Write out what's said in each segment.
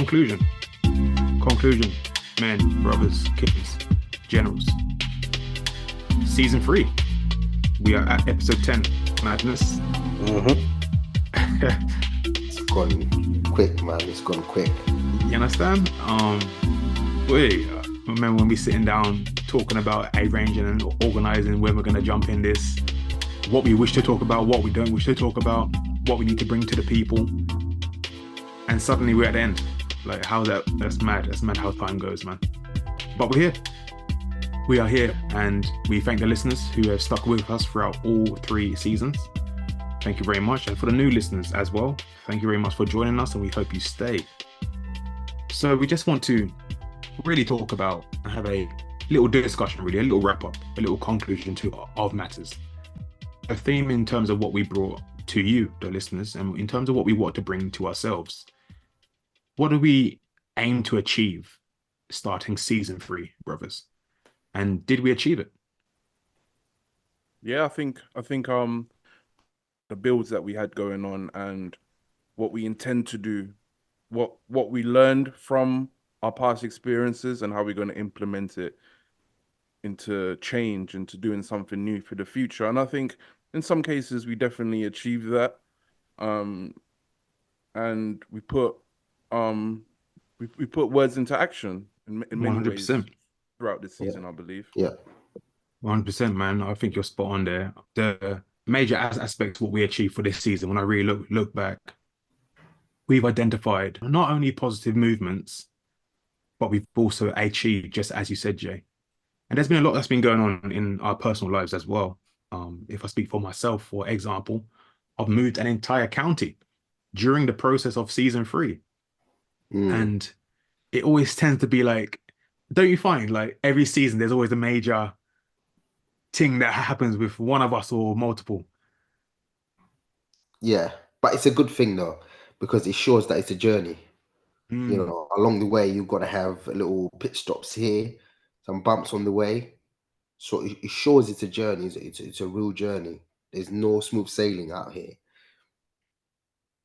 conclusion. Conclusion, men, brothers, kings, generals. Season 3. We are at episode 10. Madness. It's gone quick, man. It's gone quick. You understand? Remember when we sitting down talking about arranging and organizing when we're going to jump in this, what we wish to talk about, what we don't wish to talk about, what we need to bring to the people, and suddenly we're at the end. Like, how's that? That's mad. That's mad how time goes, man. But we're here. We are here, and we thank the listeners who have stuck with us throughout all 3 seasons. Thank you very much. And for the new listeners as well, thank you very much for joining us, and we hope you stay. So we just want to really talk about and have a little discussion, really, a little wrap up, a little conclusion of matters. A theme in terms of what we brought to you, the listeners, and in terms of what we want to bring to ourselves. What do we aim to achieve starting season 3, brothers? And did we achieve it? Yeah, I think the builds that we had going on and what we intend to do, what we learned from our past experiences and how we're going to implement it into change, into doing something new for the future. And I think in some cases we definitely achieved that. And we put words into action in many 100%. ways throughout this season, I believe. Yeah. 100%, man. I think you're spot on there. The major aspects of what we achieved for this season, when I really look back, we've identified not only positive movements, but we've also achieved, just as you said, Jay. And there's been a lot that's been going on in our personal lives as well. If I speak for myself, for example, I've moved an entire county during the process of season 3. And it always tends to be like, don't you find like every season there's always a major thing that happens with one of us or multiple? Yeah, but it's a good thing though, because it shows that it's a journey. You know, along the way you've got to have little pit stops here, some bumps on the way. So it shows it's a journey. It's a real journey. There's no smooth sailing out here.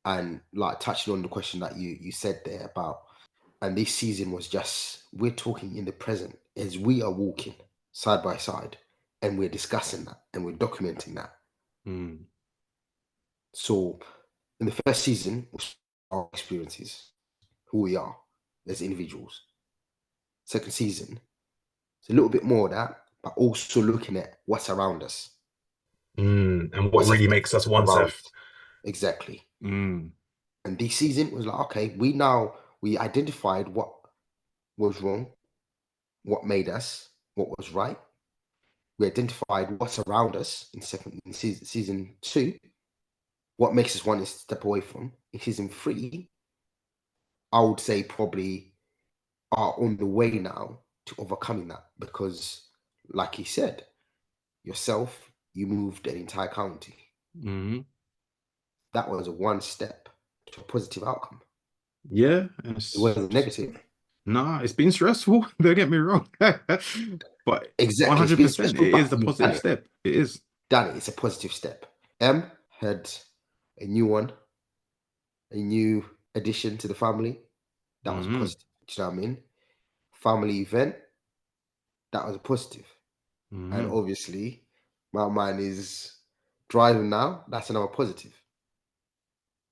And like touching on the question that you said there about, and this season was just, we're talking in the present as we are walking side by side, and we're discussing that and we're documenting that. So in the first season was our experiences, who we are as individuals. Second season, it's a little bit more of that, but also looking at what's around us. And what really makes us oneself. Exactly. And this season was like, okay, we identified what was wrong, what made us, what was right. We identified what's around us in season 2, what makes us want to step away from. In season 3, I would say probably are on the way now to overcoming that, because like you said, yourself, you moved an entire county. That was one step to a positive outcome. Yeah. It wasn't negative. Nah, it's been stressful. Don't get me wrong. But exactly, 100%, it is a positive step. It is. Danny, it's a positive step. M had a new addition to the family. That was positive. Do you know what I mean? Family event, that was a positive. And obviously, my mind is driving now. That's another positive.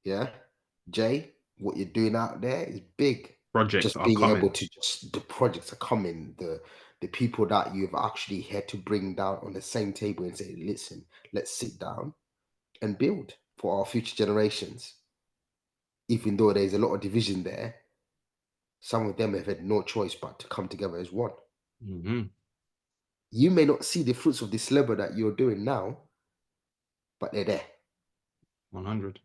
Yeah, Jay, what you're doing out there is big. Projects just are being coming. able to the projects are coming. The people that you've actually had to bring down on the same table and say, listen, let's sit down and build for our future generations. Even though there's a lot of division there, some of them have had no choice but to come together as one. You may not see the fruits of this labor that you're doing now, but they're there. 100.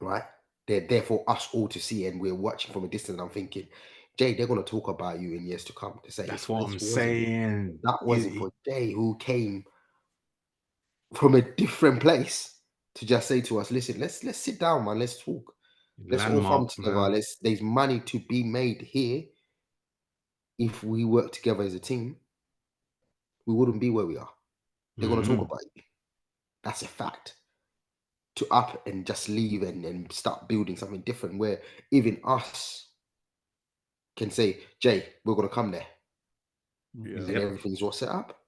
Right? They're there for us all to see, and we're watching from a distance. And I'm thinking, Jay, they're going to talk about you in years to come. To say, that's what I'm saying. That wasn't for Jay, who came from a different place to just say to us, listen, let's sit down, man. Let's talk. Let's all come together. There's money to be made here. If we work together as a team, we wouldn't be where we are. They're going to talk about you. That's a fact. To up and just leave and start building something different, where even us can say, Jay, we're going to come there. Yeah. And everything's all set up.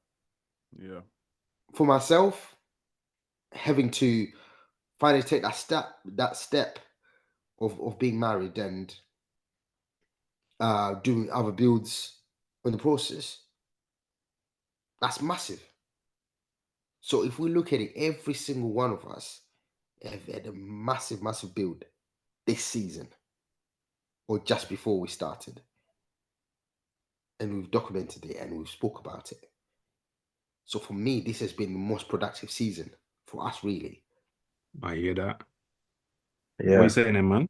Yeah. For myself, having to finally take that step of being married and doing other builds in the process, that's massive. So if we look at it, every single one of us have had a massive, massive build this season or just before we started. And we've documented it and we've spoke about it. So for me, this has been the most productive season for us, really. I hear that. What are Yeah, you saying, then, man?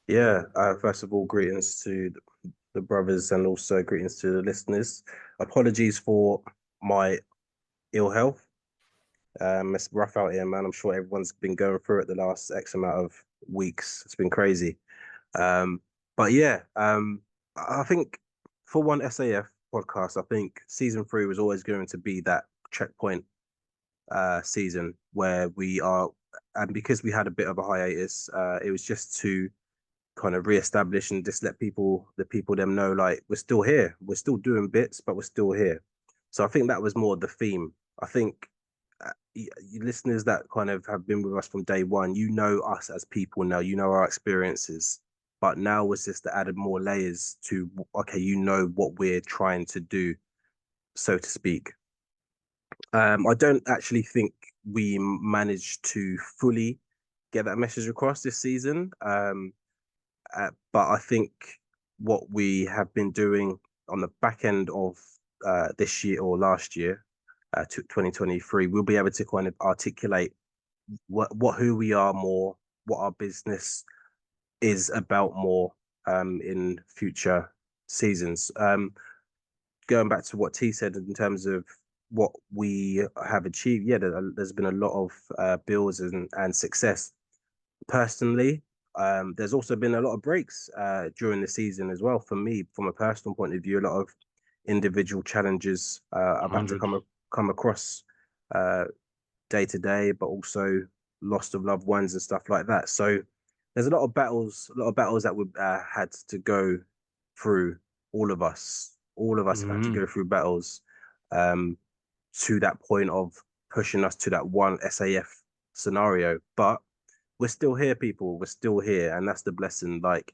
yeah. First of all, greetings to the brothers and also greetings to the listeners. Apologies for my ill health. It's rough out here, man. I'm sure everyone's been going through it the last X amount of weeks. It's been crazy. But yeah, I think for one SAF podcast, I think season 3 was always going to be that checkpoint season where we are, and because we had a bit of a hiatus, it was just to kind of reestablish and just let the people them know, like, we're still here, we're still doing bits, but we're still here. So I think that was more the theme. I think you listeners that kind of have been with us from day one, you know us as people now, you know our experiences, but now it's just added more layers to, okay, you know what we're trying to do, so to speak. I don't actually think we managed to fully get that message across this season. But I think what we have been doing on the back end of this year or last year, 2023, we'll be able to kind of articulate who we are more, what our business is about more in future seasons. Going back to what T said in terms of what we have achieved, yeah, there's been a lot of builds and success. Personally, there's also been a lot of breaks during the season as well. For me, from a personal point of view, a lot of individual challenges I've had to 100. come across day to day, but also loss of loved ones and stuff like that. So there's a lot of battles that we've had to go through. All of us have had to go through battles to that point of pushing us to that one SAF scenario. But we're still here, people. We're still here, and that's the blessing. Like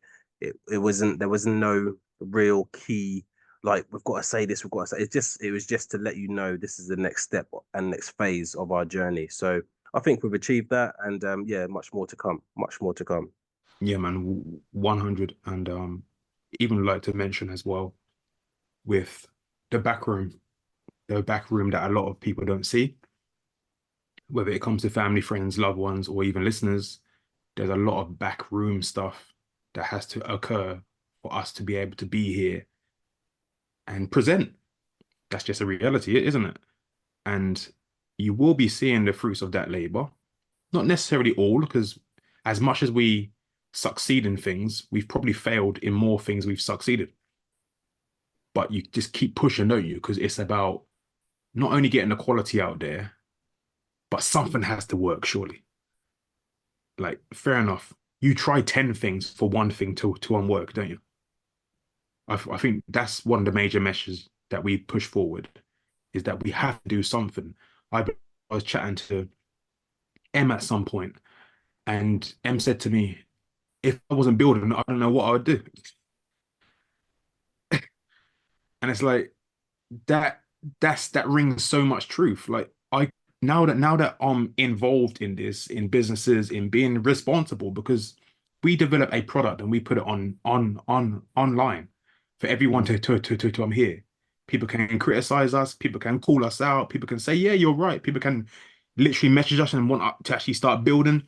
there wasn't no real key. Like, we've got to say this, we've got to say it was just to let you know this is the next step and next phase of our journey. So I think we've achieved that, and yeah, much more to come. Much more to come. Yeah, man, 100. And even like to mention as well, with the back room that a lot of people don't see, whether it comes to family, friends, loved ones, or even listeners, there's a lot of backroom stuff that has to occur for us to be able to be here and present. That's just a reality, isn't it? And you will be seeing the fruits of that labor. Not necessarily all, because as much as we succeed in things, we've probably failed in more things we've succeeded. But you just keep pushing, don't you? Because it's about not only getting the quality out there, but something has to work, surely. Like, fair enough. You try 10 things for one thing to unwork, don't you? I think that's one of the major measures that we push forward, is that we have to do something. I was chatting to M at some point, and M said to me, if I wasn't building, I don't know what I would do. And it's like that rings so much truth. Like, now that I'm involved in this, in businesses, in being responsible, because we develop a product and we put it on online for everyone to I'm here. People can criticize us, people can call us out, people can say, yeah, you're right. People can literally message us and want to actually start building.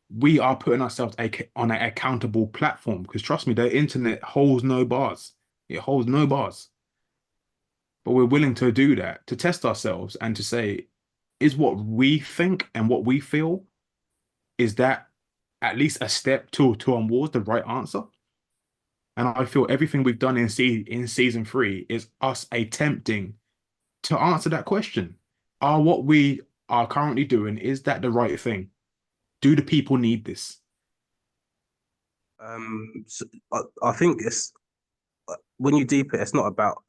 We are putting ourselves on an accountable platform, because trust me, the internet holds no bars. It holds no bars. But we're willing to do that, to test ourselves and to say, is what we think and what we feel, is that at least a step towards the right answer? And I feel everything we've done in season 3 is us attempting to answer that question. Are what we are currently doing, is that the right thing? Do the people need this? So I think when you deep it, it's not about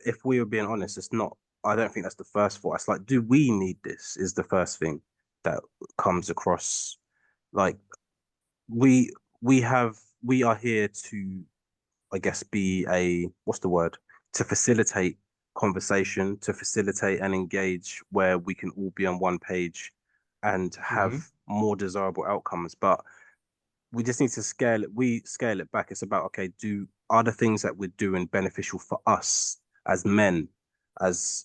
if we were being honest, it's not. I don't think that's the first thought. It's like, do we need this? Is the first thing that comes across. Like we we are here to, I guess, be a what's the word, to facilitate conversation, to facilitate and engage where we can all be on one page and have more desirable outcomes. But we just need to scale it. We scale it back. It's about, okay, are the things that we're doing beneficial for us as men, as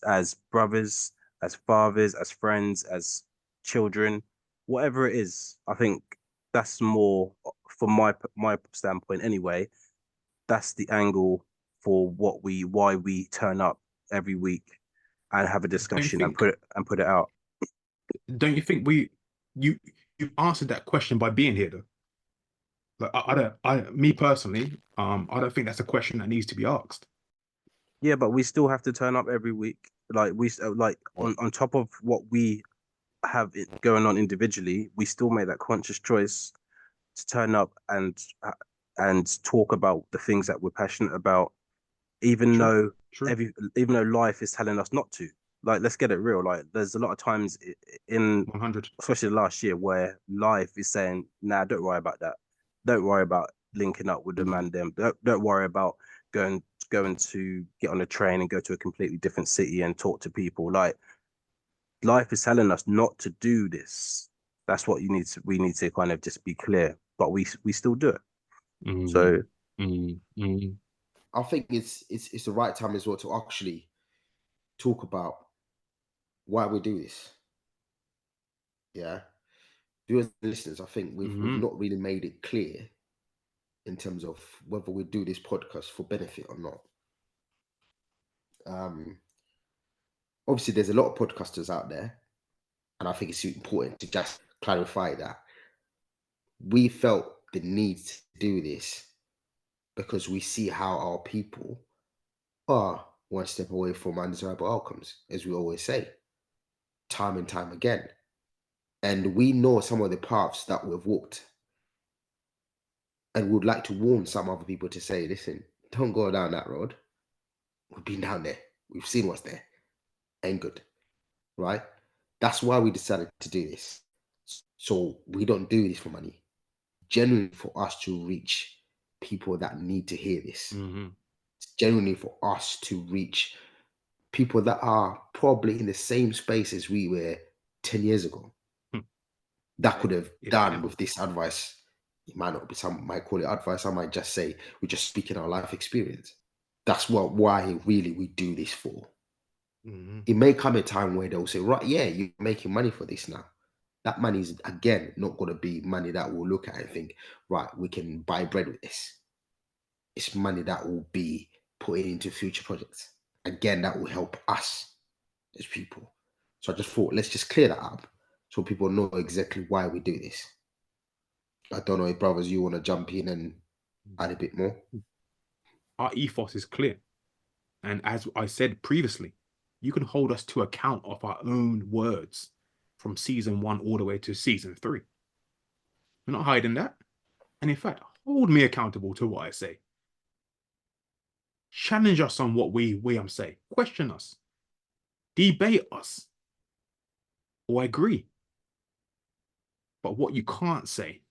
brothers, as fathers, as friends, as children, whatever it is. I think that's more from my standpoint anyway. That's the angle for why we turn up every week and have a discussion and put it out. Don't you think you've answered that question by being here though? Like me personally, I don't think that's a question that needs to be asked. Yeah, but we still have to turn up every week. Like on top of what we have going on individually, we still make that conscious choice to turn up and talk about the things that we're passionate about, even though life is telling us not to. Like, let's get it real. Like, there's a lot of times in 100, especially last year, where life is saying, "Nah, don't worry about that. Don't worry about linking up with the man. Them. Don't worry about going to get on a train and go to a completely different city and talk to people." Like, life is telling us not to do this. That's what we need to kind of just be clear, but we still do it. So I think it's the right time as well to actually talk about why we do this. Yeah, viewers and listeners, I think we've not really made it clear in terms of whether we do this podcast for benefit or not. Obviously, there's a lot of podcasters out there, and I think it's important to just clarify that we felt the need to do this because we see how our people are one step away from undesirable outcomes, as we always say, time and time again. And we know some of the paths that we've walked, and would like to warn some other people to say, listen, don't go down that road. We've been down there. We've seen what's there. Ain't good, right? That's why we decided to do this. So we don't do this for money. Genuinely for us to reach people that need to hear this. It's genuinely for us to reach people that are probably in the same space as we were 10 years ago. That could have done with this advice. It might not be, some might call it advice. I might just say we're just speaking our life experience. That's why really we do this for. It may come a time where they'll say, right, yeah, you're making money for this now. That money is, again, not going to be money that we'll look at and think, right, we can buy bread with this. It's money that will be put into future projects. Again, that will help us as people. So I just thought, let's just clear that up so people know exactly why we do this. I don't know if brothers, you want to jump in and add a bit more? Our ethos is clear. And as I said previously, you can hold us to account of our own words from season 1 all the way to season 3. We're not hiding that. And in fact, hold me accountable to what I say. Challenge us on what we say. Question us. Debate us. Or agree. But what you can't say,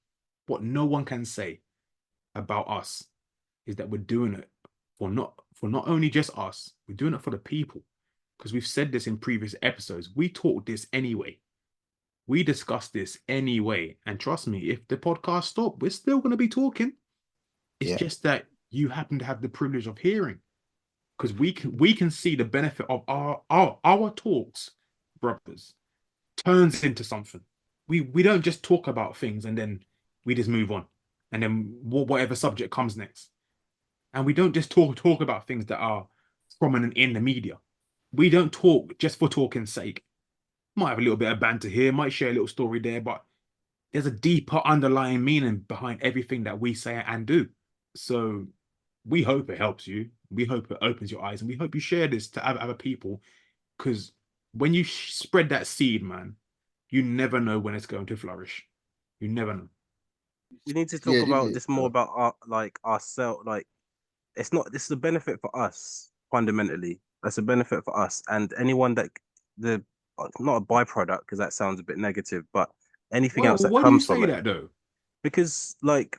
what no one can say about us, is that we're doing it for not only just us, we're doing it for the people. Because we've said this in previous episodes. We talk this anyway. We discuss this anyway. And trust me, if the podcast stopped, we're still going to be talking. It's just that you happen to have the privilege of hearing. Because we can see the benefit of our talks, brothers, turns into something. We don't just talk about things and then we just move on. And then whatever subject comes next. And we don't just talk about things that are prominent in the media. We don't talk just for talking's sake. Might have a little bit of banter here, might share a little story there, but there's a deeper underlying meaning behind everything that we say and do. So we hope it helps you. We hope it opens your eyes, and we hope you share this to other people, because when you spread that seed, man, you never know when it's going to flourish. You never know. We need to talk about this more about ourselves, like it's not. This is a benefit for us fundamentally. That's a benefit for us and anyone that the not a byproduct because that sounds a bit negative, but anything Well, else that why do you comes from say it. that though? Because like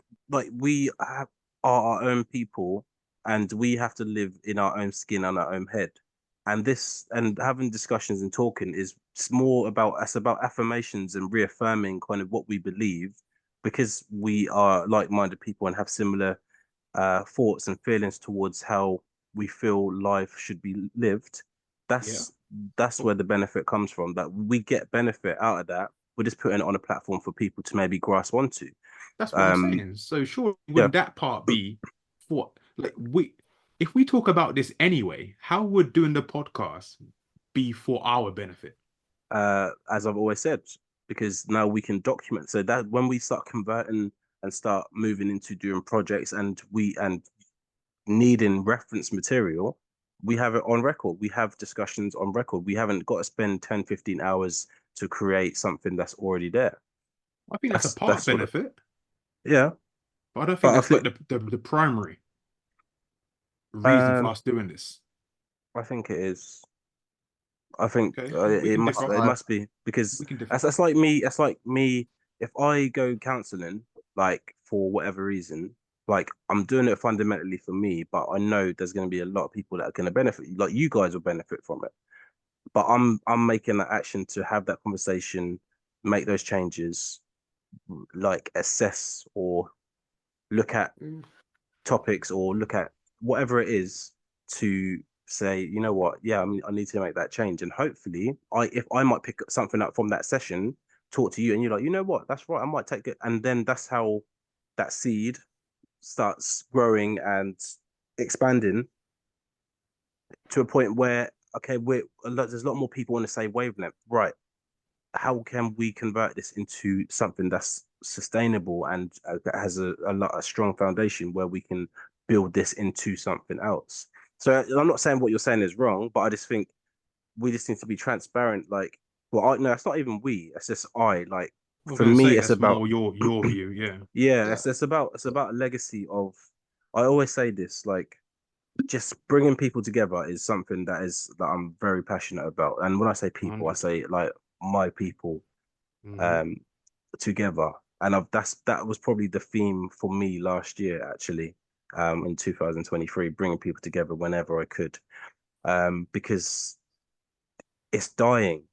we are our own people and we have to live in our own skin and our own head. And this and having discussions and talking is more about us about affirmations and reaffirming kind of what we believe because we are like-minded people and have similar thoughts and feelings towards how we feel life should be lived. Yeah. That's where the benefit comes from. That we get benefit out of that. We're just putting it on a platform for people to maybe grasp onto. That's what I'm saying. So sure, Yeah. wouldn't that part be for like if we talk about this anyway, how would doing the podcast be for our benefit? As I've always said, because now we can document. So that when we start converting and start moving into doing projects and needing reference material, we have it on record. We have discussions on record. We haven't got to spend 10, 15 hours to create something that's already there. I think that's a part That's what benefit, yeah. but I don't But think I that's think like the primary reason for us doing this. I think it is. I think Okay, we it can must differ. it must be because We can differ. that's like me. That's like me. If I go counseling, like for whatever reason, like I'm doing it fundamentally for me, but I know there's going to be a lot of people that are going to benefit. Like you guys will benefit from it, but I'm making that action to have that conversation, make those changes, like assess or look at topics or look at whatever it is to say, you know what, yeah, I need to make that change. And hopefully, if I might pick something up from that session, talk to you, and you're like, you know what, that's right, I might take it. And then that's how that seed starts growing and expanding to a point where, okay, there's a lot more people on the same wavelength. Right. How can we convert this into something that's sustainable and that has a strong foundation where we can build this into something else? So I'm not saying what you're saying is wrong, but I just think we just need to be transparent. Like, well, no, it's not even we. It's just I. Like, I was for gonna me, say it's that's about more your view, yeah. yeah. Yeah. It's about a legacy of. I always say this, like, just bringing people together is something that I'm very passionate about. And when I say people, I 100. say like my people um together. And that was probably the theme for me last year, actually, in 2023, bringing people together whenever I could, because it's dying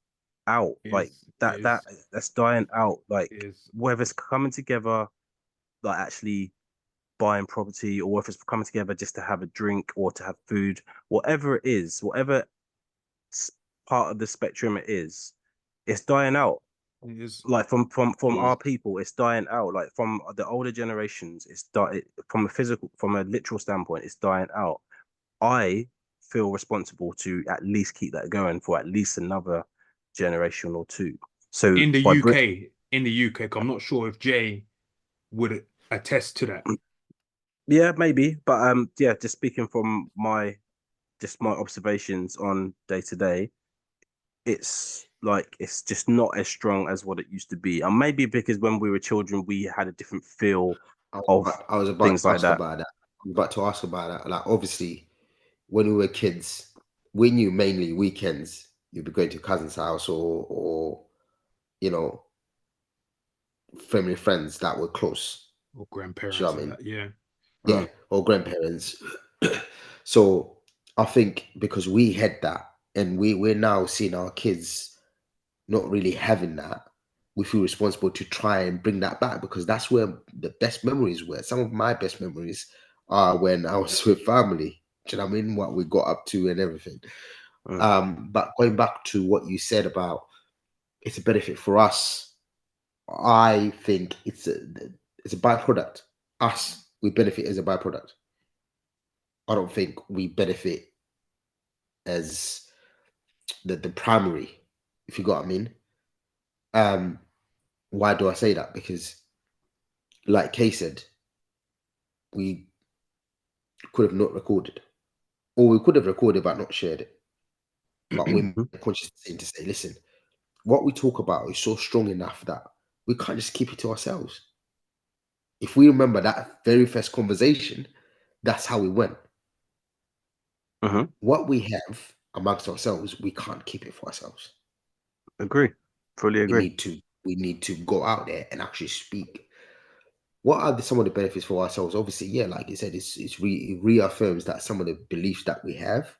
out, like that's dying out, like Is whether it's coming together, like actually buying property, or if it's coming together just to have a drink or to have food, whatever it is, whatever part of the spectrum it is, it's dying out. is Like from Mm. our people, it's dying out. Like from the older generations, from a literal standpoint, it's dying out. I feel responsible to at least keep that going for at least another generation or two. So in the by UK, in the UK, 'cause I'm not sure if Jay would attest to that. yeah, maybe, but yeah, just speaking from my observations on day to day, it's like it's just not as strong as what it used to be. And maybe because when we were children, we had a different feel of I was about things to like ask that. about that. I was about to ask about that. Like, obviously, when we were kids, we knew mainly weekends you'd be going to cousin's house or you know, family friends that were close. Or Do you know grandparents what I and mean? that, yeah. Yeah, or grandparents. So I think because we had that and we're now seeing our kids not really having that, we feel responsible to try and bring that back because that's where the best memories were. Some of my best memories are when I was with family. Do you know what I mean? What we got up to and everything. But going back to what you said about it's a benefit for us, I think it's a byproduct. Us, we benefit as a byproduct. I don't think we benefit as the primary, if you got what I mean. Why do I say that? Because, like Kay said, we could have not recorded, or we could have recorded but not shared it. But we made a conscious decision to say, listen, what we talk about is so strong enough that we can't just keep it to ourselves. If we remember that very first conversation, that's how we went. What we have amongst ourselves, we can't keep it for ourselves. Agree. Fully We agree. need to go out there and actually speak. What are some of the benefits for ourselves? Obviously, yeah, like you said, it reaffirms that some of the beliefs that we have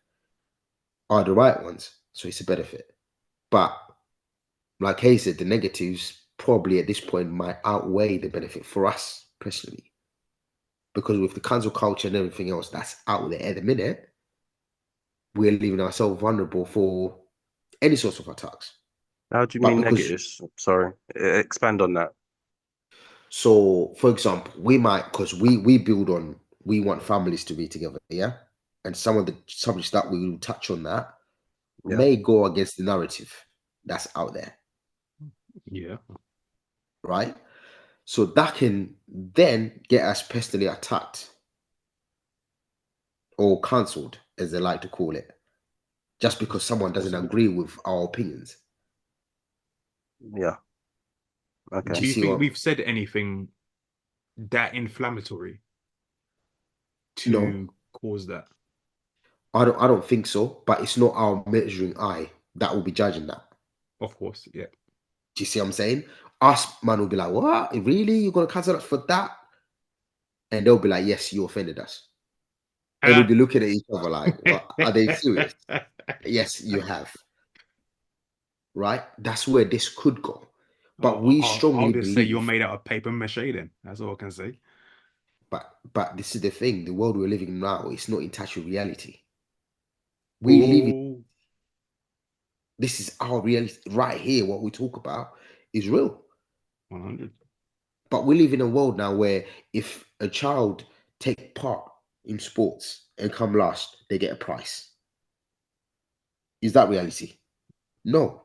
are the right ones, so it's a benefit. But like Hay said, the negatives probably at this point might outweigh the benefit for us personally, because with the cancel culture and everything else that's out there at the minute, we're leaving ourselves vulnerable for any sorts of attacks. How do you But mean because negatives? Sorry, expand on that. So, for example, we might, because we build on, we want families to be together, yeah, and some of the subjects that we will touch on that Yeah. may go against the narrative that's out there, Yeah. right? So that can then get us personally attacked or cancelled, as they like to call it, just because someone doesn't Possible. agree with our opinions. Yeah. Do Okay. Do you you see think what? we've said anything that inflammatory No, to cause that? I don't think so. But it's not our measuring eye that will be judging that. Of course, yeah. Do you see what I'm saying? Us man will be like, "What? Really? You're gonna cancel us for that?" And they'll be like, "Yes, you offended us." And we'll be looking at each other like, "What? Are they serious?" Yes, you have. Right? That's where this could go. But we I'll strongly just say you're believe. made out of paper mache then. That's all I can say. But this is the thing: the world we're living in now is not in touch with reality. We live in. Oh, This is our reality right here. What we talk about is real. 100. But we live in a world now where if a child take part in sports and come last, they get a prize. Is that reality? No.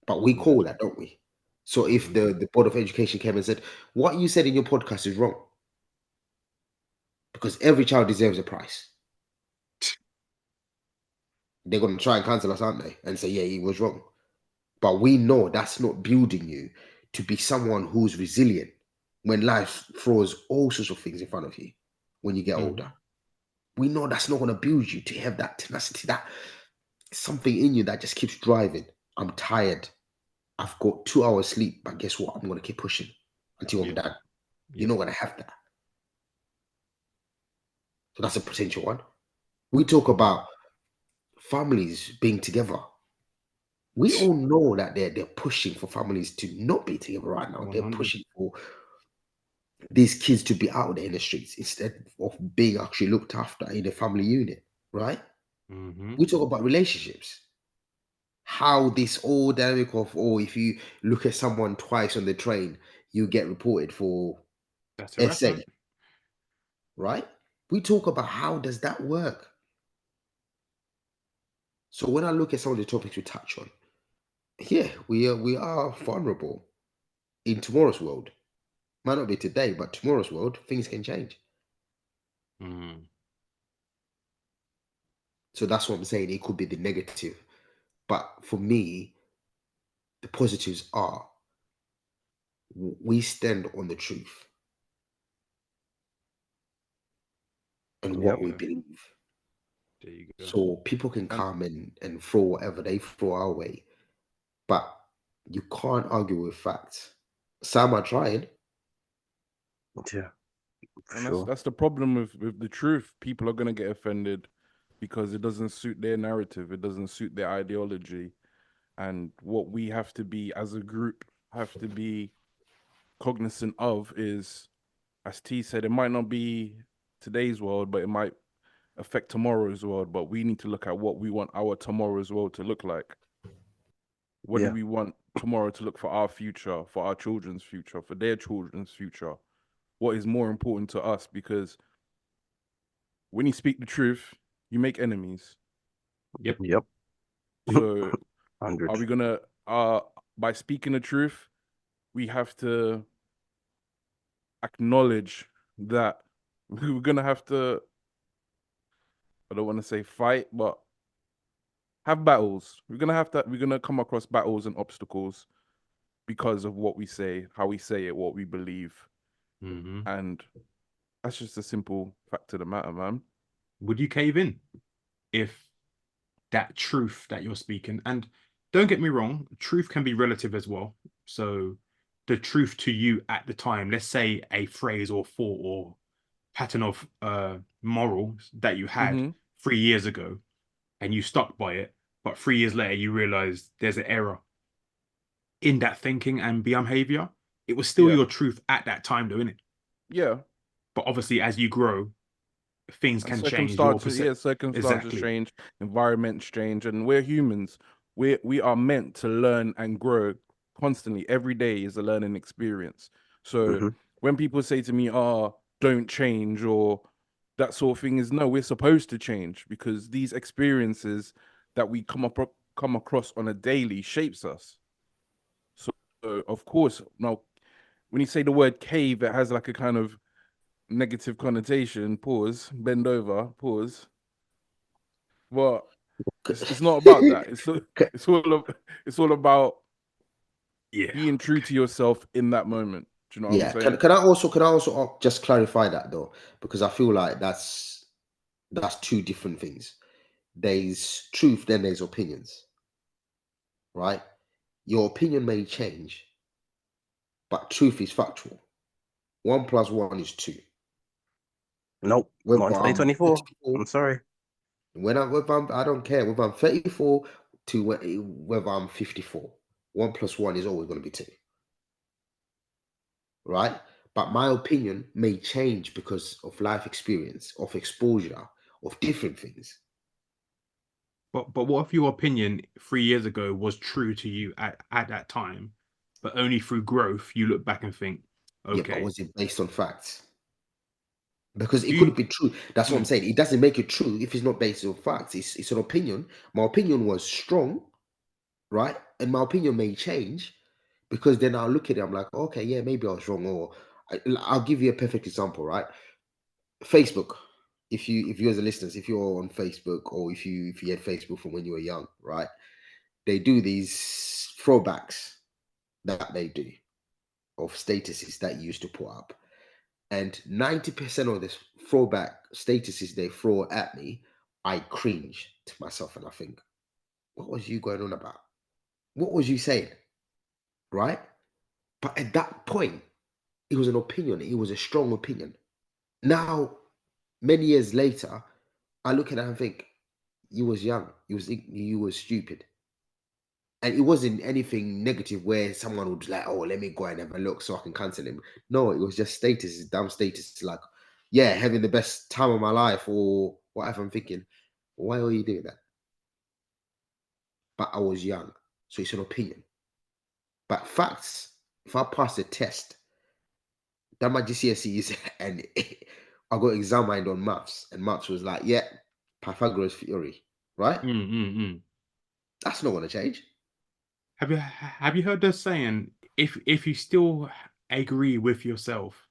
But we call that, don't we? So if the Board of Education came and said, what you said in your podcast is wrong, because every child deserves a prize, they're going to try and cancel us, aren't they? And say, yeah, he was wrong. But we know that's not building you to be someone who's resilient when life throws all sorts of things in front of you when you get older. We know that's not going to build you to have that tenacity, that something in you that just keeps driving. I'm tired. I've got 2 hours sleep, but guess what? I'm going to keep pushing until I'm Yeah. done. You're not going to have that. So that's a potential one. We talk about families being together. We all know that they're pushing for families to not be together right now. They're 100. pushing for these kids to be out there in the streets instead of being actually looked after in the family unit, right? We talk about relationships. How this all dynamic of, oh, if you look at someone twice on the train, you get reported for That's SA, harassment. right? We talk about how does that work. So when I look at some of the topics we touch on, yeah, we are vulnerable in tomorrow's world. Might not be today, but tomorrow's world, things can change. So that's what I'm saying. It could be the negative. But for me, the positives are we stand on the truth and Yep. what we Yeah. believe. There you go. So people can And come and throw whatever they throw our way, but you can't argue with facts. Some are trying. Yeah. For and sure. that's the problem with the truth. People are gonna get offended because it doesn't suit their narrative, it doesn't suit their ideology. And what we have to be as a group have to be cognizant of is, as T said, it might not be today's world, but it might affect tomorrow's world. But we need to look at what we want our tomorrow's world to look like. What do Yeah. we want tomorrow to look for our future, for our children's future, for their children's future? What is more important to us? Because when you speak the truth, you make enemies. Yep. Yep. So 100. are we gonna by speaking the truth, we have to acknowledge that we're gonna have to, I don't want to say fight, but have battles. We're gonna come across battles and obstacles because of what we say, how we say it, what we believe. And that's just a simple fact of the matter, man. would you cave in if that truth that you're speaking, and don't get me wrong, truth can be relative as well. So the truth to you at the time, let's say a phrase or thought or pattern of morals that you had Mm-hmm. 3 years ago and you stuck by it, but 3 years later you realize there's an error in that thinking and behavior. It was still Yeah. your truth at that time, though, innit? Yeah. But obviously, as you grow, things And can change. Your perception. circumstances Exactly. change, environments change, and we're humans. We are meant to learn and grow constantly. Every day is a learning experience. So Mhm. when people say to me, "Ah, don't change," or that sort of thing, is no, we're supposed to change because these experiences that we come across on a daily shapes us. So of course, now when you say the word cave, it has like a kind of negative connotation. Pause. Bend over. Pause. But it's not about that. It's all about Yeah. being true to yourself in that moment. Do you know what I'm Yeah. saying? Can I also just clarify that though, because I feel like that's two different things. There's truth, then there's opinions, right? Your opinion may change, but truth is factual. 1+1 is 2. Nope, Whether not in I'm 2024. 34, I'm sorry. whether I don't care whether I'm 34 to whether I'm 54. 1+1 is always going to be 2, right? But my opinion may change because of life experience, of exposure, of different things. But what if your opinion 3 years ago was true to you at that time, but only through growth you look back and think, Yeah, but okay, was it based on facts? Because it do couldn't you? be true. That's what I'm Mm, saying. It doesn't make it true if it's not based on facts. It's an opinion. My opinion was strong, right? And my opinion may change because then I'll look at it. I'm like, okay, yeah, maybe I was wrong. Or I'll give you a perfect example, right? Facebook. If you as a listeners, if you're on Facebook or if you had Facebook from when you were young, right? They do these throwbacks that they do of statuses that you used to put up. And 90% of this throwback statuses they throw at me, I cringe to myself and I think, what was you going on about? What was you saying? Right? But at that point, it was an opinion. It was a strong opinion. Now, many years later, I look at it and think, you was young. You was stupid. And it wasn't anything negative where someone would like, oh, let me go and have a look so I can cancel him. No, it was just status, damn status, like, yeah, having the best time of my life or whatever. I'm thinking, why are you doing that? But I was young, so it's an opinion. But facts, if I pass the test, done my GCSEs and I got examined on maths, and maths was like, yeah, Pythagoras theory, right? That's not going to change. Have you heard the saying, if you still agree with yourself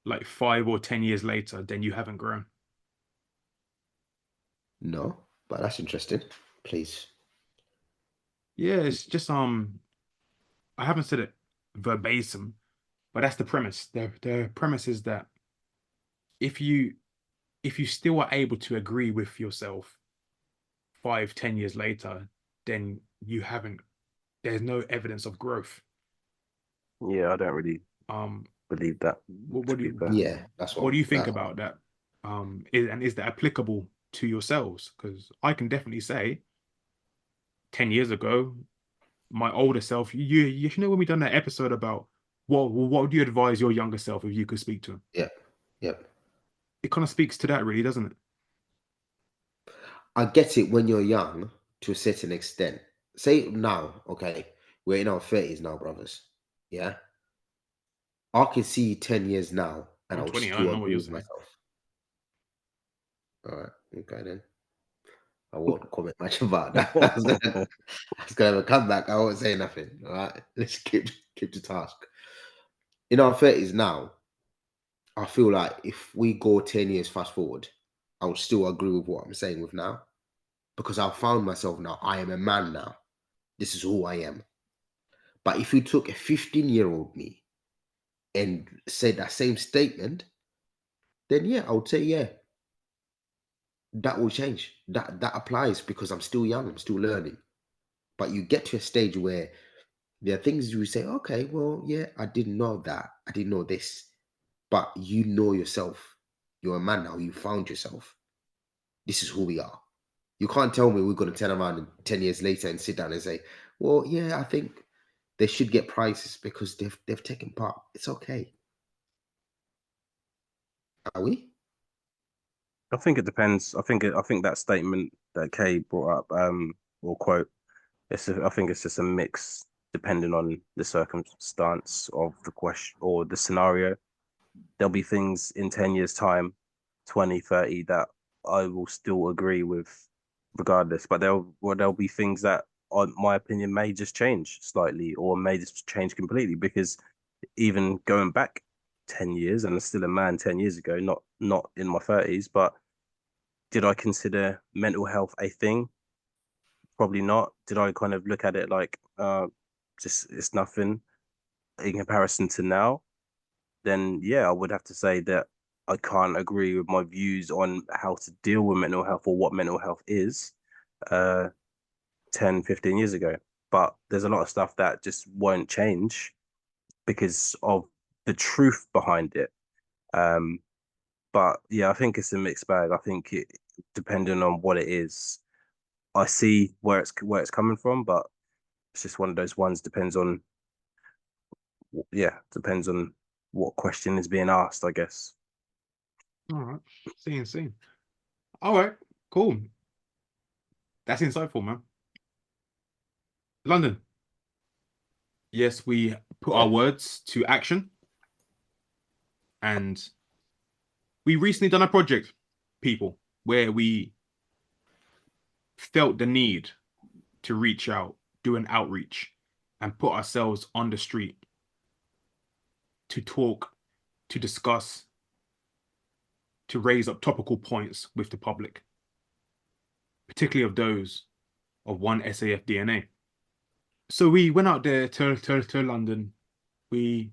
like 5 or 10 years later, then you haven't grown? No, but that's interesting. Please. Yeah, it's just I haven't said it verbatim, but that's the premise. The premise is that if you still are able to agree with yourself 5, 10 years later, then you haven't. There's no evidence of growth. Yeah, I don't really Um, believe that, what, to what do be you fair. Yeah, that's what what do you think that. about that? Is that applicable to yourselves? Because I can definitely say, 10 years ago, my older self, you know when we done that episode about what would you advise your younger self if you could speak to him? Yeah, yeah. It kind of speaks to that, really, doesn't it? I get it when you're young to a certain extent. Say now, okay, we're in our 30s now, brothers. Yeah. I can see 10 years now and I'm I would 20. I don't still know what agree you're with saying. myself. All right. Okay, then. I won't comment much about that. I was gonna have a comeback. I won't say nothing. All right. Let's keep to task. In our 30s now, I feel like if we go 10 years fast forward, I would still agree with what I'm saying with now. Because I've found myself now. I am a man now. This is who I am. But if you took a 15-year-old me and said that same statement, then yeah, I would say, yeah, that will change. That applies because I'm still young, I'm still learning. But you get to a stage where there are things you say, okay, well, yeah, I didn't know that. I didn't know this. But you know yourself. You're a man now. You found yourself. This is who we are. You can't tell me we're going to turn around and 10 years later and sit down and say, well, yeah, I think they should get prizes because they've taken part. It's okay. Are we? I think it depends. I think that statement that Kay brought up, or quote, I think it's just a mix depending on the circumstance of the question or the scenario. There'll be things in 10 years' time, 20, 30 that I will still agree with regardless. But there'll be things that, on my opinion, may just change slightly or may just change completely, because even going back 10 years, and I'm still a man 10 years ago, not in my 30s, but did I consider mental health a thing? Probably not. Did I kind of look at it like just it's nothing in comparison to now? Then yeah, I would have to say that I can't agree with my views on how to deal with mental health or what mental health is uh 10, 15 years ago. But there's a lot of stuff that just won't change because of the truth behind it. Um, but yeah, I think it's a mixed bag. I think it, depending on what it is, I see where it's coming from, but it's just one of those ones. Depends on what question is being asked, I guess. All right. Seeing. All right. Cool. That's insightful, man. London. Yes, we put our words to action. And we recently done a project, people, where we felt the need to reach out, do an outreach, and put ourselves on the street to talk, to discuss, to raise up topical points with the public, particularly of those of one SAF DNA. So we went out there to London. We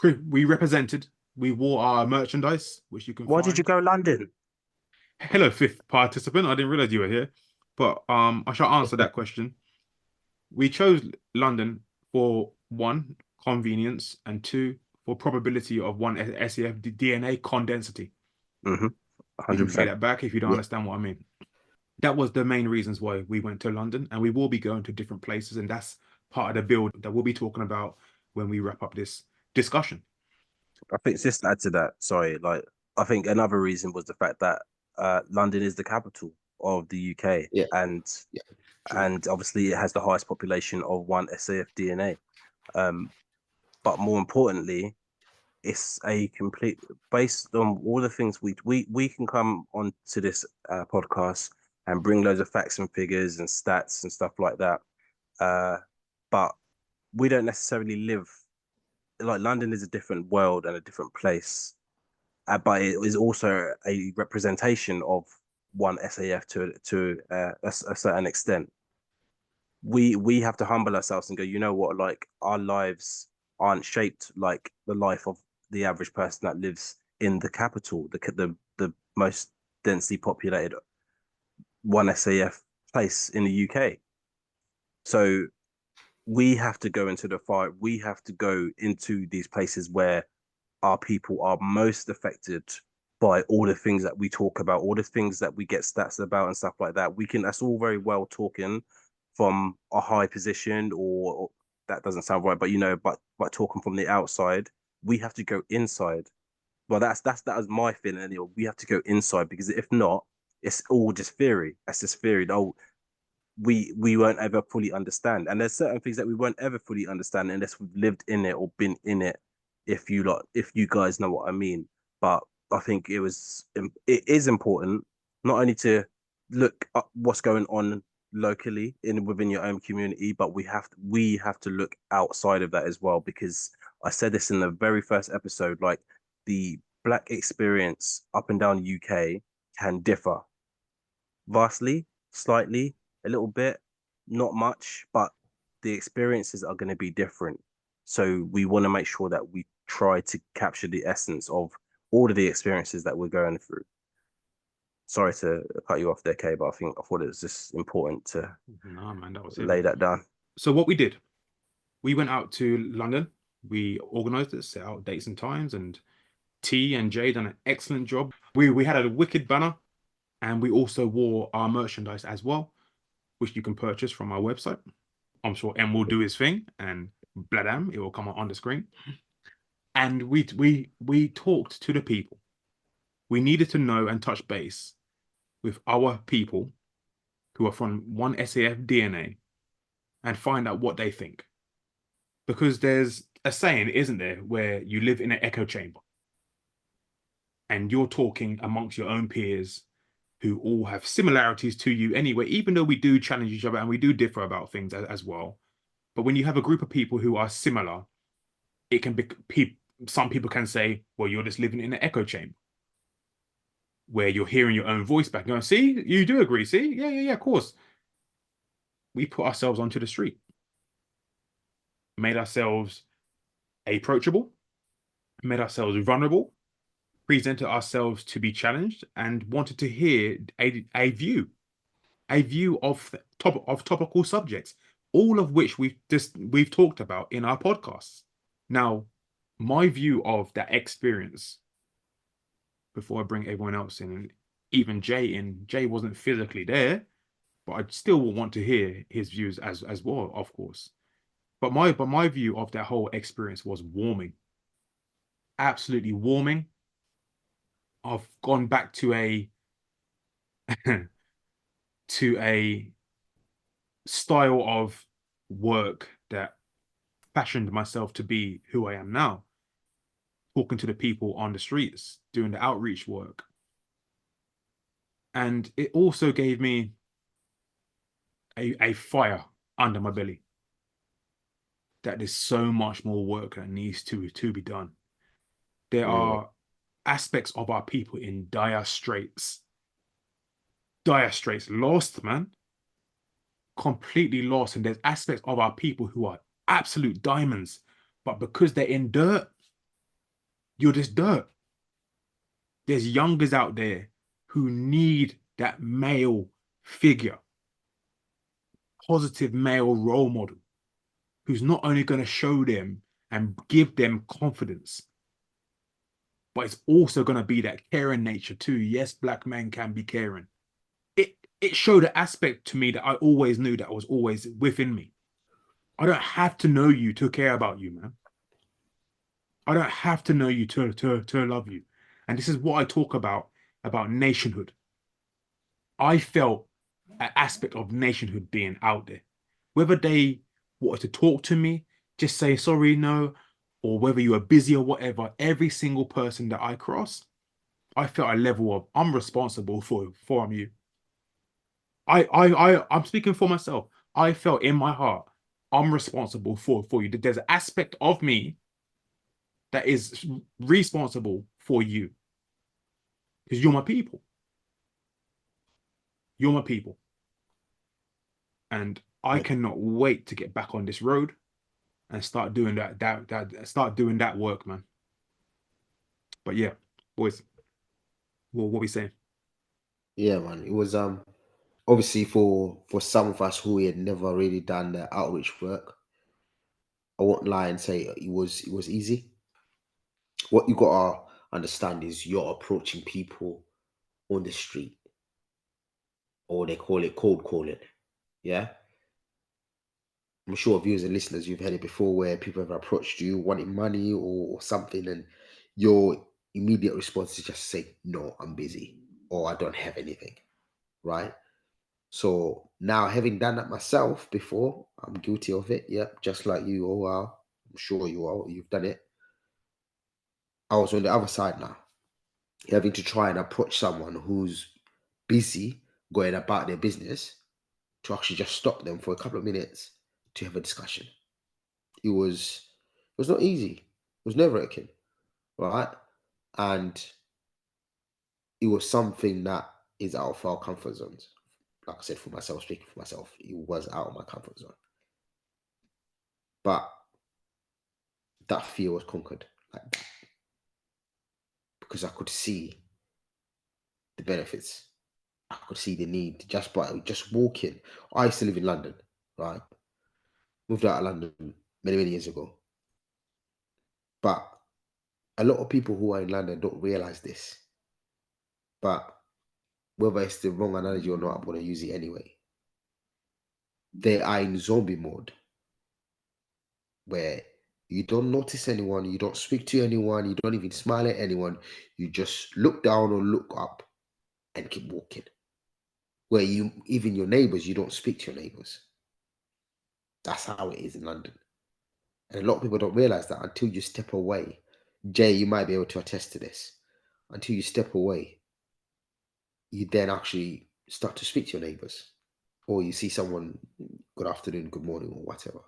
represented. We wore our merchandise, which you can Why find. did you go London? Hello, fifth participant. I didn't realize you were here, but I shall answer that question. We chose London for one, convenience, and two, for probability of one SAF DNA condensity. Mm-hmm. You can 100%. play that back if you don't understand what I mean. That was the main reasons why we went to London, and we will be going to different places, and that's part of the build that we'll be talking about when we wrap up this discussion. I think just to add to that, sorry, like I think another reason was the fact that London is the capital of the UK, Yeah. and True. and obviously it has the highest population of one SAF DNA. But more importantly, it's a complete, based on all the things we can come on to this podcast and bring loads of facts and figures and stats and stuff like that. But we don't necessarily live, like, London is a different world and a different place, but it is also a representation of one SAF to a certain extent. We have to humble ourselves and go, you know what, like, our lives aren't shaped like the life of the average person that lives in the capital, the most densely populated one SAF place in the UK. So we have to go into the fight. We have to go into these places where our people are most affected by all the things that we talk about, all the things that we get stats about and stuff like that. That's all very well talking from a high position, or that doesn't sound right, but but talking from the outside, we have to go inside. Well, that was my feeling anyway. We have to go inside, because if not, it's all just theory. That's just theory. Oh, we won't ever fully understand, and there's certain things that we won't ever fully understand unless we've lived in it or been in it. If you guys know what I mean. But I think it is important not only to look up what's going on locally within your own community, but we have to look outside of that as well, because I said this in the very first episode, like, the Black experience up and down UK can differ vastly, slightly, a little bit, not much, but the experiences are going to be different. So we want to make sure that we try to capture the essence of all of the experiences that we're going through. sorry to cut you off there, Kay, but I thought it was just important to No, man, that was it. lay that down. So what we did, we went out to London. We organised it, set out dates and times, and T and J done an excellent job. We had a wicked banner, and we also wore our merchandise as well, which you can purchase from our website. I'm sure M will do his thing, and bladam, it will come on the screen. And we talked to the people. We needed to know and touch base with our people who are from one SAF DNA and find out what they think. Because there's a saying, isn't there, where you live in an echo chamber and you're talking amongst your own peers who all have similarities to you anyway, even though we do challenge each other and we do differ about things as well. But when you have a group of people who are similar, it can be, some people can say, well, you're just living in an echo chamber where you're hearing your own voice back. Going, see, you do agree. See, yeah, of course. We put ourselves onto the street, made ourselves approachable, made ourselves vulnerable, presented ourselves to be challenged, and wanted to hear a view of topical subjects, all of which we've talked about in our podcasts. Now, my view of that experience, before I bring everyone else in, and even Jay in, Jay wasn't physically there, but I still will want to hear his views as well, of course. But my view of that whole experience was warming, absolutely warming. I've gone back to a to a style of work that fashioned myself to be who I am now, talking to the people on the streets, doing the outreach work. And it also gave me a fire under my belly that there's so much more work that needs to be done. There are aspects of our people in dire straits, lost, man, completely lost. And there's aspects of our people who are absolute diamonds, but because they're in dirt, you're just dirt. There's youngers out there who need that male figure, positive male role model, who's not only going to show them and give them confidence, but it's also going to be that caring nature too. Yes, black men can be caring. It showed an aspect to me that I always knew that was always within me. I don't have to know you to care about you, man. I don't have to know you to love you. And this is what I talk about nationhood. I felt an aspect of nationhood being out there. Whether they wanted to talk to me, just say sorry, no, or whether you were busy or whatever, every single person that I crossed, I felt a level of I'm responsible for you. I'm speaking for myself. I felt in my heart, I'm responsible for you. There's an aspect of me that is responsible for you. Because you're my people. You're my people. And I cannot wait to get back on this road and start doing that work, man. But yeah, boys, what we saying? Yeah, man. It was obviously for some of us who had never really done the outreach work, I won't lie and say it was easy. What you gotta understand is you're approaching people on the street, or they call it cold calling. Yeah. I'm sure viewers and listeners, you've heard it before where people have approached you wanting money or something, and your immediate response is just say, no, I'm busy, or I don't have anything. Right. So now, having done that myself before, I'm guilty of it. Yep, just like you all are. I'm sure you are. You've done it. I was on the other side now, having to try and approach someone who's busy going about their business to actually just stop them for a couple of minutes to have a discussion. It was not easy. It was nerve-wracking, right? And it was something that is out of our comfort zones. Like I said, for myself, speaking for myself, it was out of my comfort zone. But that fear was conquered like that, because I could see the benefits I could see the need just by just walking. I used to live in London, right? Moved out of London many, many years ago. But a lot of people who are in London don't realize this. But whether it's the wrong analogy or not, I'm going to use it anyway. They are in zombie mode where you don't notice anyone, you don't speak to anyone, you don't even smile at anyone. You just look down or look up and keep walking. Where you, even your neighbors, you don't speak to your neighbors. That's how it is in London. And a lot of people don't realize that until you step away. Jay, you might be able to attest to this. Until you step away, you then actually start to speak to your neighbors. Or you see someone, good afternoon, good morning, or whatever.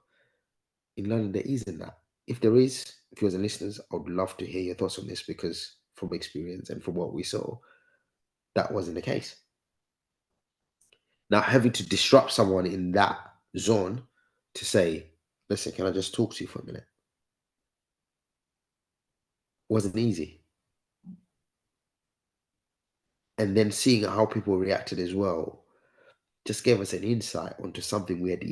In London, there isn't that. If there is, viewers and listeners, I would love to hear your thoughts on this, because from experience and from what we saw, that wasn't the case. Now, having to disrupt someone in that zone to say, listen, can I just talk to you for a minute? Wasn't easy. And then seeing how people reacted as well just gave us an insight onto something we had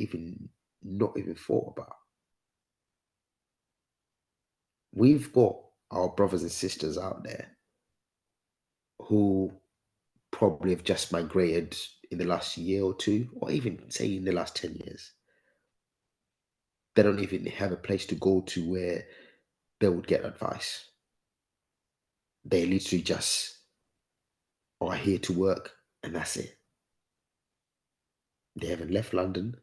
not even thought about. We've got our brothers and sisters out there who probably have just migrated in the last year or two, or even say in the last 10 years. They don't even have a place to go to where they would get advice. They literally just are here to work, and that's it. They haven't left London.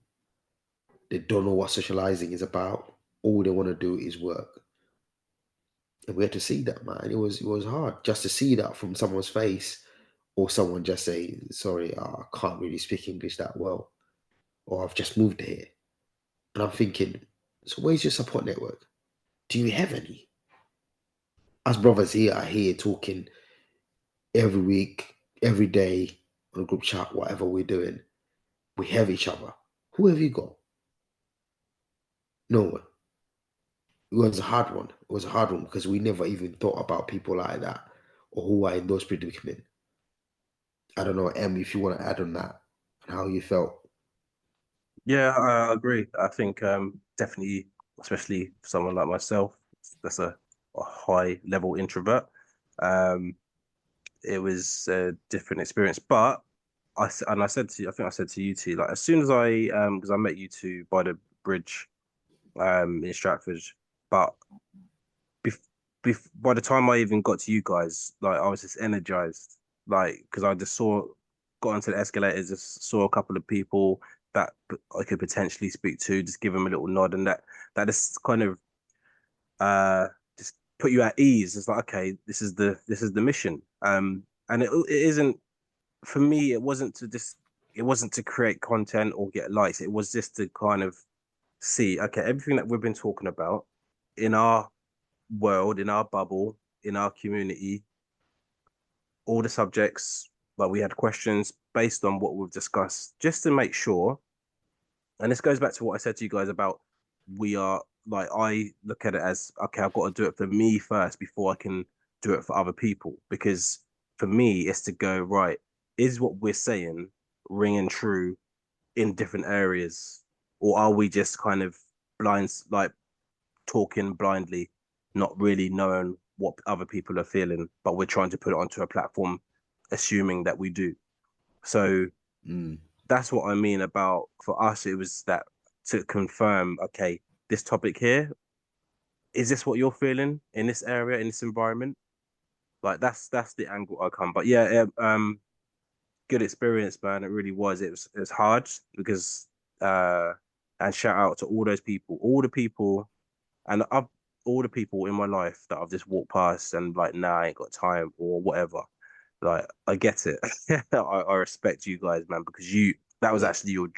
They don't know what socializing is about. All they want to do is work. And we had to see that, man. It was hard just to see that from someone's face, or someone just say, sorry, I can't really speak English that well, or I've just moved here. And I'm thinking, so where's your support network? Do you have any? Us brothers here are here talking every week, every day on a group chat, whatever we're doing. We have each other. Who have you got? No one. It was a hard one. It was a hard one because we never even thought about people like that, or who are in those predicaments. I don't know, Em, if you want to add on that and how you felt. Yeah, I agree. I think definitely, especially for someone like myself, that's a high level introvert. It was a different experience, but I said to you, I think I said to you two, like as soon as because I met you two by the bridge in Stratford, but by the time I even got to you guys, like I was just energized, like because I just got onto the escalators, just saw a couple of people that I could potentially speak to, just give them a little nod, and that just kind of just put you at ease. It's like, okay, this is the mission. And it isn't, for me, it wasn't to create content or get likes. It was just to kind of see, okay, everything that we've been talking about in our world, in our bubble, in our community, all the subjects, but we had questions based on what we've discussed, just to make sure. And this goes back to what I said to you guys about, I look at it as, okay, I've got to do it for me first before I can do it for other people. Because for me, it's to go, right, is what we're saying ringing true in different areas? Or are we just kind of like talking blindly, not really knowing what other people are feeling, but we're trying to put it onto a platform, assuming that we do. So that's what I mean about, for us, it was that to confirm, okay, this topic here, is this what you're feeling in this area, in this environment? Like that's the angle I come. But yeah, good experience, man. It really was. It was hard because and shout out to all those people, all the people in my life that I've just walked past and like, nah, I ain't got time or whatever. Like, I get it. I respect you guys, man, because that was actually your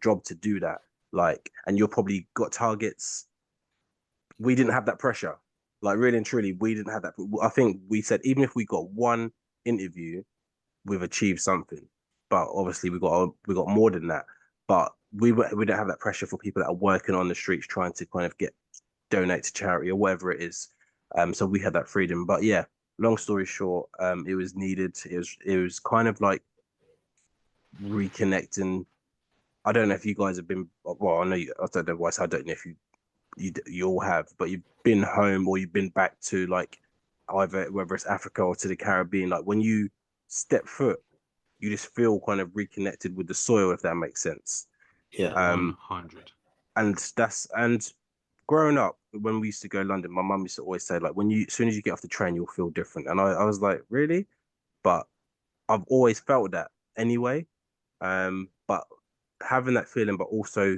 job to do that. Like, and you're probably got targets. We didn't have that pressure. Like, really and truly, we didn't have that. I think we said, even if we got one interview, we've achieved something. But obviously, we got more than that. But we don't have that pressure for people that are working on the streets trying to kind of donate to charity or whatever it is. So we had that freedom. But yeah, long story short, it was needed. It was kind of like reconnecting. I don't know if you guys have been. Well, I know you. I don't know why. I don't know if you all have, but you've been home or you've been back to like either whether it's Africa or to the Caribbean. Like when you step foot, you just feel kind of reconnected with the soil, if that makes sense. Yeah. 100. And growing up, when we used to go to London, my mum used to always say, like, as soon as you get off the train, you'll feel different. And I was like, really? But I've always felt that anyway. But having that feeling, but also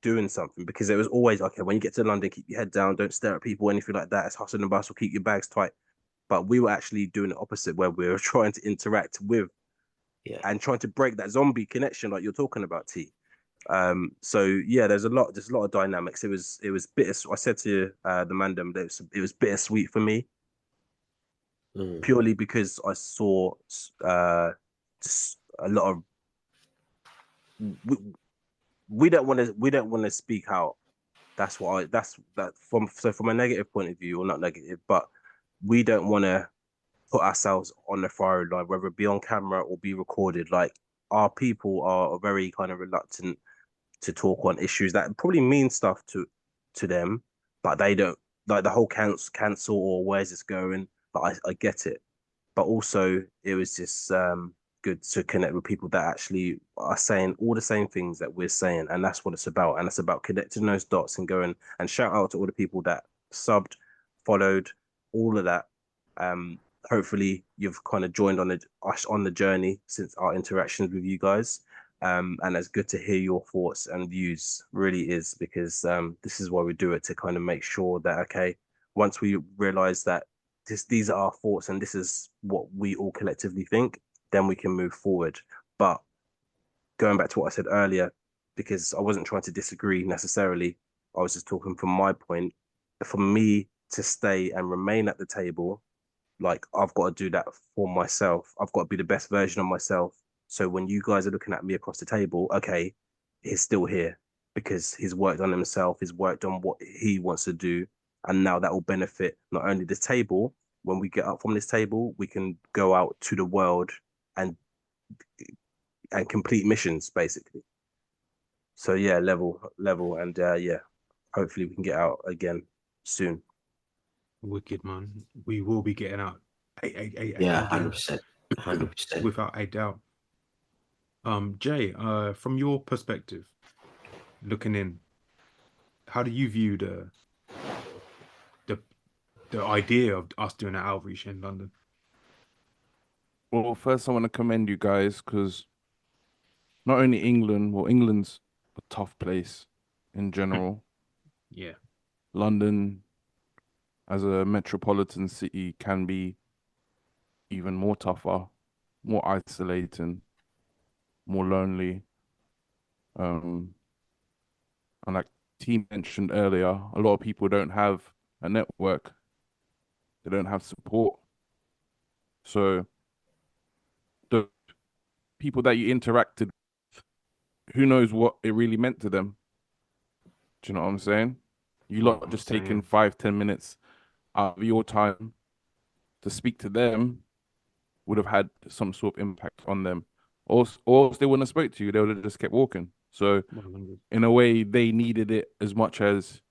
doing something, because it was always, okay, when you get to London, keep your head down, don't stare at people, anything like that. It's hustle and bustle, keep your bags tight. But we were actually doing the opposite, where we were trying to interact with and trying to break that zombie connection like you're talking about, T. So yeah, there's a lot of dynamics. It was bitter. I said to the Mandem that it was bittersweet for me, purely because I saw just a lot of we don't want to speak out. That's from a negative point of view, or not negative, but we don't want to put ourselves on the firing line, whether it be on camera or be recorded. Like our people are very kind of reluctant to talk on issues that probably mean stuff to them, but they don't, like the whole cancel or where's this going. But I get it, but also it was just good to connect with people that actually are saying all the same things that we're saying, and that's what it's about. And it's about connecting those dots and going, and shout out to all the people that subbed, followed, all of that. Hopefully you've kind of joined on the journey since our interactions with you guys. And it's good to hear your thoughts and views, really is, because this is why we do it, to kind of make sure that, okay, once we realize that these are our thoughts and this is what we all collectively think, then we can move forward. But going back to what I said earlier, because I wasn't trying to disagree necessarily, I was just talking from my point. For me to stay and remain at the table, like I've got to do that for myself. I've got to be the best version of myself. So when you guys are looking at me across the table, okay, he's still here because he's worked on himself, he's worked on what he wants to do. And now that will benefit not only the table. When we get up from this table, we can go out to the world and complete missions, basically. So yeah, level, and yeah, hopefully we can get out again soon. Wicked, man. We will be getting out. Yeah, 100%, 100%. Without a doubt. Jay, from your perspective, looking in, how do you view the idea of us doing an outreach in London? Well, first I want to commend you guys, because not only England's a tough place in general. Yeah. London as a metropolitan city can be even more tougher, more isolating, more lonely. And like T mentioned earlier, a lot of people don't have a network. They don't have support. So the people that you interacted with, who knows what it really meant to them? Do you know what I'm saying? You lot just taking 5-10 minutes out of your time to speak to them would have had some sort of impact on them. Or they wouldn't have spoke to you. They would have just kept walking. So 100. in a way, they needed it as much as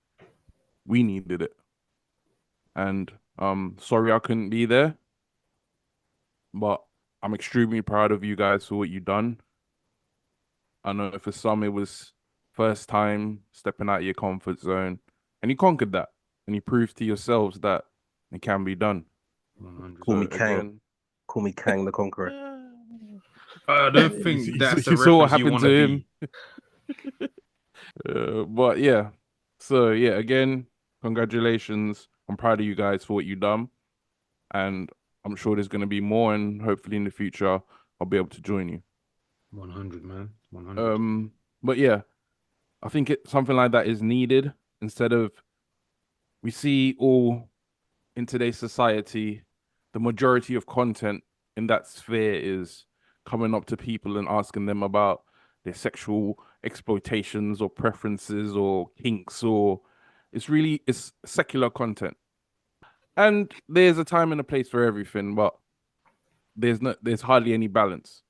we needed it. And sorry I couldn't be there, but I'm extremely proud of you guys for what you've done. I know for some it was first time stepping out of your comfort zone, and you conquered that, and you proved to yourselves that it can be done. 100. Call me Kang. Call me Kang the Conqueror. I don't think that's the you saw what reference you happened want to to him. be. But yeah, so yeah, again, congratulations. I'm proud of you guys for what you've done, and I'm sure there's going to be more, and hopefully in the future I'll be able to join you. 100, man. 100. But yeah, I think something like that is needed. Instead of, we see all in today's society, the majority of content in that sphere is coming up to people and asking them about their sexual exploitations or preferences or kinks, or it's secular content. And there's a time and a place for everything, but there's hardly any balance.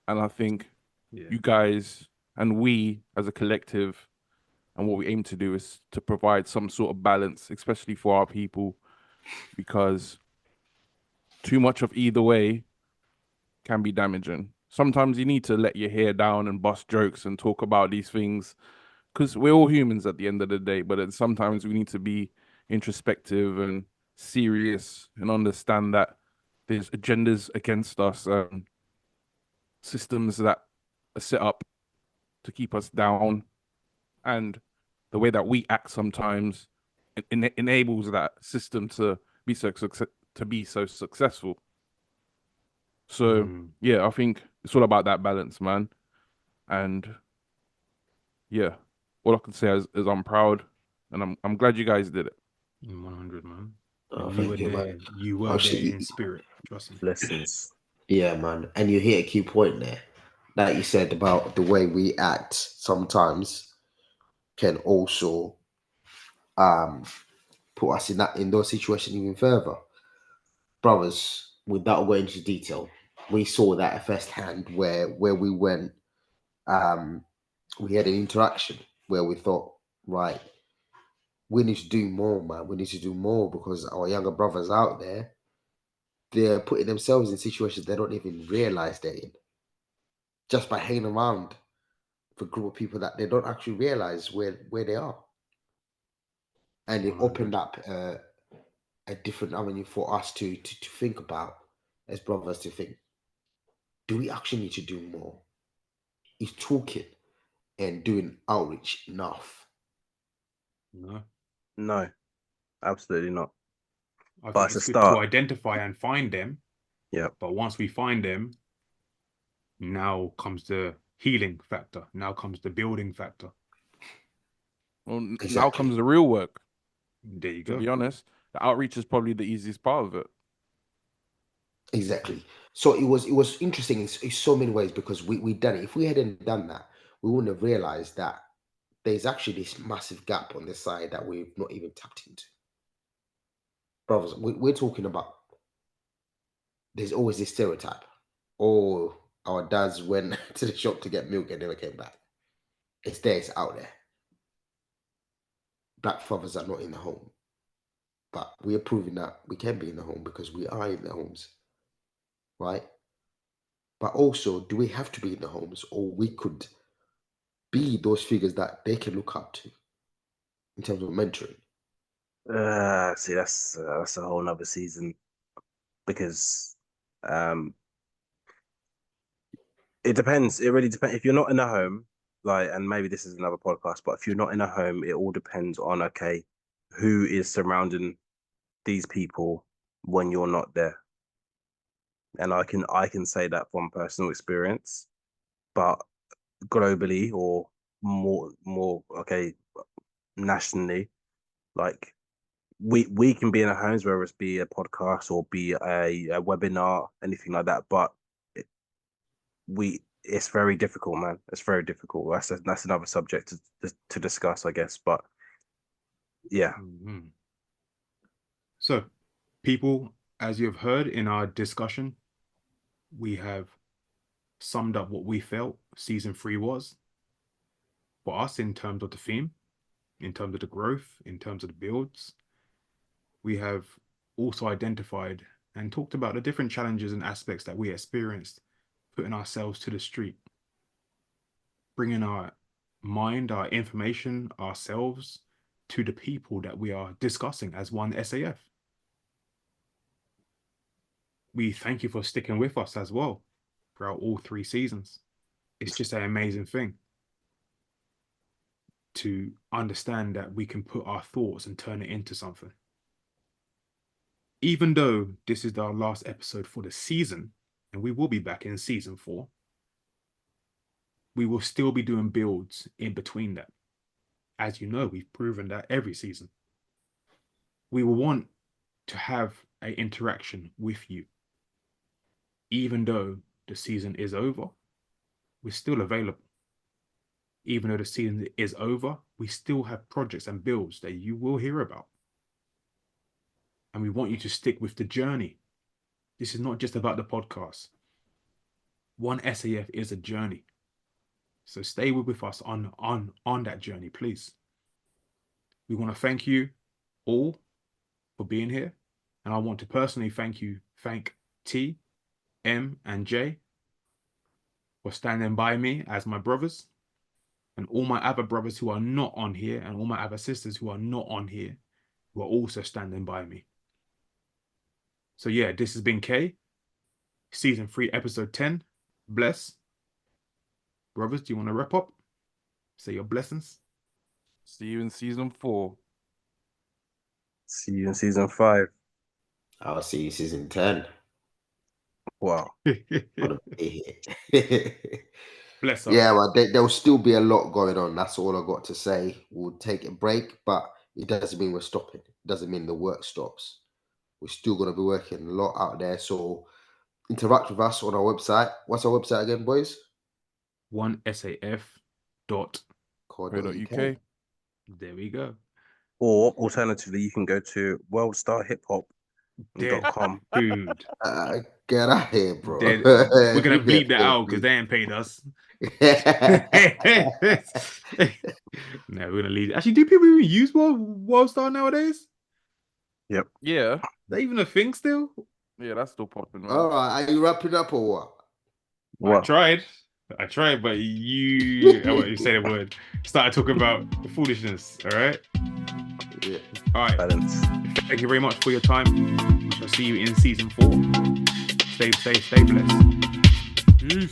And I think Yeah. you guys and we as a collective, and what we aim to do is to provide some sort of balance, especially for our people, because too much of either way can be damaging. Sometimes you need to let your hair down and bust jokes and talk about these things because we're all humans at the end of the day, but sometimes we need to be introspective and serious and understand that there's agendas against us, systems that are set up to keep us down, and the way that we act sometimes enables that system to be so successful. So yeah, I think it's all about that balance, man. And yeah, all I can say is I'm proud, and I'm glad you guys did it. 100, man. Oh, And thank you, man. You were there Actually, in spirit. Trust me. Blessings. yeah, man. And you hit a key point there. Like you said about the way we act sometimes can also put us in those situations even further. Brothers, without going into detail, we saw that at first hand where we went, we had an interaction where we thought, right, we need to do more, man. We need to do more because our younger brothers out there, they're putting themselves in situations they don't even realize they're in. Just by hanging around with a group of people that they don't actually realize where they are. And it 100. opened up a different avenue for us to think about as brothers to think, do we actually need to do more? Is talking and doing outreach enough? No. No, absolutely not. I But think it's a it's good to start. identify and find them. Yeah. But once we find them, now comes the healing factor. Now comes the building factor. Well, now Exactly. comes the real work. There you To go. be honest, the outreach is probably the easiest part of it. Exactly. So it was interesting in so many ways because we done it. If we hadn't done that, we wouldn't have realized that there's actually this massive gap on this side that we've not even tapped into. Brothers, we're talking about there's always this stereotype. Oh, our dads went to the shop to get milk and never came back. It's there, it's out there. Black fathers are not in the home. But we are proving that we can be in the home because we are in the homes, right? But also, do we have to be in the homes, or we could be those figures that they can look up to in terms of mentoring? See, that's a whole nother season because um, it depends. It really depends. If you're not in a home, like, and maybe this is another podcast, but if you're not in a home, it all depends on, okay, who is surrounding these people when you're not there. And I can say that from personal experience, but globally or more okay, nationally, like we can be in our homes, whether it's be a podcast or be a webinar, anything like that, but it's very difficult, man. It's very difficult. That's another subject to discuss, I guess. But yeah. Mhm. So, people, as you've heard in our discussion, we have summed up what we felt season 3 was for us in terms of the theme, in terms of the growth, in terms of the builds. We have also identified and talked about the different challenges and aspects that we experienced putting ourselves to the street, bringing our mind, our information, ourselves to the people that we are discussing as one SAF. We thank you for sticking with us as well throughout all 3 seasons. It's just an amazing thing to understand that we can put our thoughts and turn it into something. Even though this is our last episode for the season, and we will be back in season 4, we will still be doing builds in between that. As you know, we've proven that every season. We will want to have an interaction with you. Even though the season is over, we're still available. Even though the season is over, we still have projects and builds that you will hear about. And we want you to stick with the journey. This is not just about the podcast. One SAF is a journey. So stay with us on that journey, please. We want to thank you all for being here. And I want to personally thank T, M, and J for standing by me as my brothers, and all my other brothers who are not on here, and all my other sisters who are not on here, who are also standing by me. So yeah, this has been K, season 3, episode 10. Bless. Brothers, do you want to wrap up? Say your blessings. See you in season 4. See you in season 5. I'll see you season 10. Wow. Bless up. Yeah, well, there'll still be a lot going on. That's all I got to say. We'll take a break, but it doesn't mean we're stopping. It doesn't mean the work stops. We're still going to be working a lot out there. So interact with us on our website. What's our website again, boys? 1saf.co.uk. UK. There we go. Or alternatively, you can go to worldstarhiphop.com. Dude. Get out here, bro. We're going to bleep that out because they ain't paid us. No, we're going to leave it. Actually, do people even use WorldStar nowadays? Yeah. Is that even a thing still? Yeah, that's still popping. Right? All right, are you wrapping up or what? What? I tried, but you say the word. Started talking about the foolishness, all right? Yeah. All right. Balance. Thank you very much for your time. We shall see you in season 4. Stay blessed. Peace.